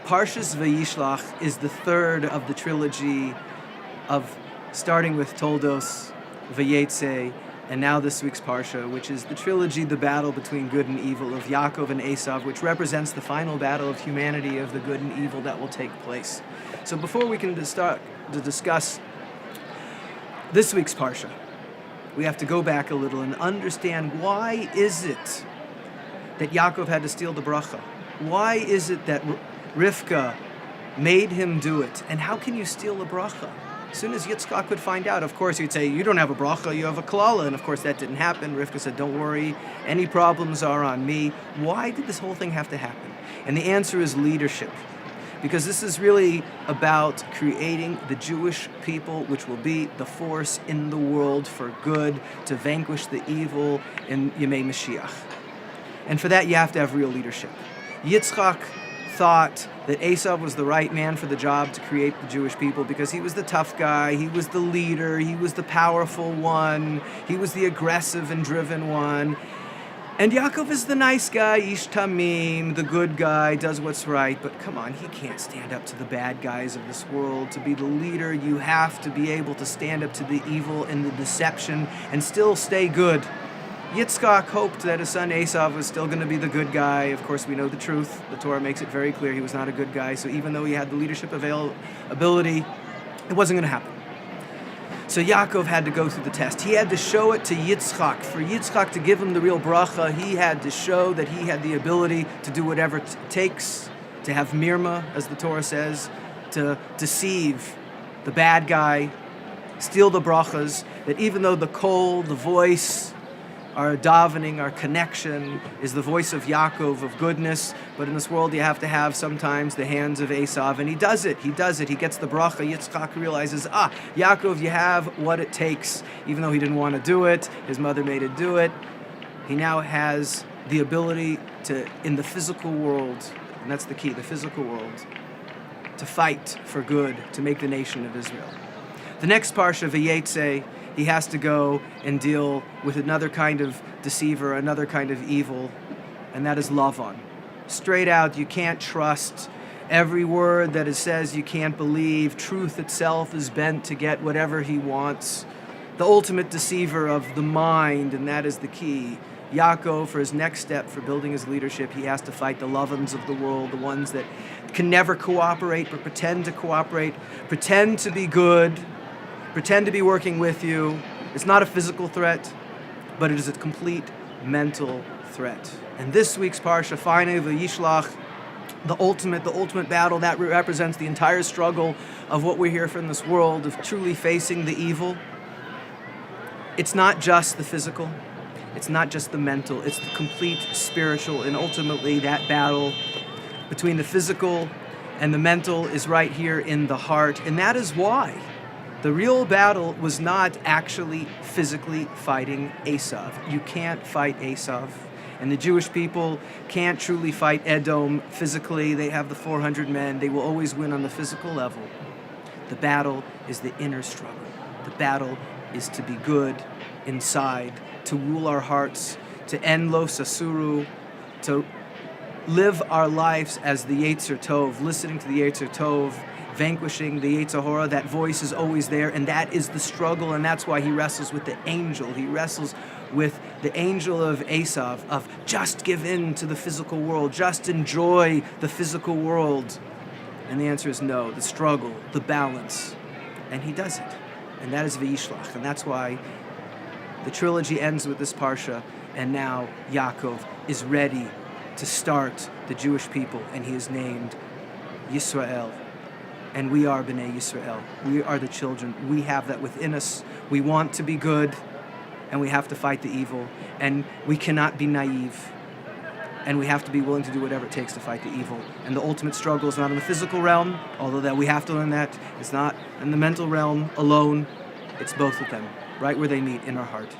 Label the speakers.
Speaker 1: Parshas Vayishlach is the third of the trilogy of starting with Toldos, Vayetze, and now this week's Parsha, which is the trilogy, the battle between good and evil of Yaakov and Esav, which represents the final battle of humanity, of the good and evil that will take place. So before we can start to discuss this week's Parsha, we have to go back a little and understand, why is it that Yaakov had to steal the bracha? Why is it that Rivka made him do it? And how can you steal a bracha? As soon as Yitzchak would find out, of course, he'd say, you don't have a bracha, you have a klala. And of course, that didn't happen. Rivka said, don't worry, any problems are on me. Why did this whole thing have to happen? And the answer is leadership. Because this is really about creating the Jewish people, which will be the force in the world for good, to vanquish the evil in Yemei Mashiach. And for that, you have to have real leadership. Yitzchak thought that Esav was the right man for the job to create the Jewish people because he was the tough guy, he was the leader, he was the powerful one, he was the aggressive and driven one. And Yaakov is the nice guy, Ish Tamim, the good guy, does what's right. But come on, he can't stand up to the bad guys of this world. To be the leader, you have to be able to stand up to the evil and the deception and still stay good. Yitzchak hoped that his son Esav was still going to be the good guy. Of course, we know the truth. The Torah makes it very clear he was not a good guy. So even though he had the leadership ability, it wasn't going to happen. So Yaakov had to go through the test. He had to show it to Yitzchak. For Yitzchak to give him the real bracha, he had to show that he had the ability to do whatever it takes, to have mirma, as the Torah says, to deceive the bad guy, steal the brachas, that even though the kol, the voice, our davening, our connection is the voice of Yaakov, of goodness, but in this world you have to have sometimes the hands of Esav, and he does it, he gets the bracha. Yitzchak realizes, Yaakov, you have what it takes, even though he didn't want to do it, his mother made him do it. He now has the ability to, in the physical world, and that's the key, the physical world, to fight for good, to make the nation of Israel. The next parsha, Vayetze, he has to go and deal with another kind of deceiver, another kind of evil, and that is Lavan. Straight out, you can't trust. Every word that it says you can't believe. Truth itself is bent to get whatever he wants. The ultimate deceiver of the mind, and that is the key. Yaakov, for his next step, for building his leadership, he has to fight the Lavans of the world, the ones that can never cooperate but pretend to cooperate, pretend to be good, pretend to be working with you. It's not a physical threat, but it is a complete mental threat. And this week's Parsha, finally, Vayishlach, the ultimate battle, that represents the entire struggle of what we're here for in this world, of truly facing the evil. It's not just the physical, it's not just the mental, it's the complete spiritual, and ultimately that battle between the physical and the mental is right here in the heart, and that is why the real battle was not actually physically fighting Esav. You can't fight Esav. And the Jewish people can't truly fight Edom physically. They have the 400 men. They will always win on the physical level. The battle is the inner struggle. The battle is to be good inside, to rule our hearts, to end lo sasuru, to live our lives as the Yetzer Tov, listening to the Yetzer Tov, vanquishing the Yetzer Hara. That voice is always there, and that is the struggle, and that's why he wrestles with the angel. He wrestles with the angel of Esav, of just give in to the physical world, just enjoy the physical world. And the answer is no, the struggle, the balance. And he does it. And that is Vayishlach. And that's why the trilogy ends with this Parsha, and now Yaakov is ready to start the Jewish people, and he is named Yisrael. And we are B'nai Yisrael. We are the children. We have that within us. We want to be good, and we have to fight the evil. And we cannot be naive. And we have to be willing to do whatever it takes to fight the evil. And the ultimate struggle is not in the physical realm, although that we have to learn that. It's not in the mental realm alone. It's both of them, right where they meet in our heart.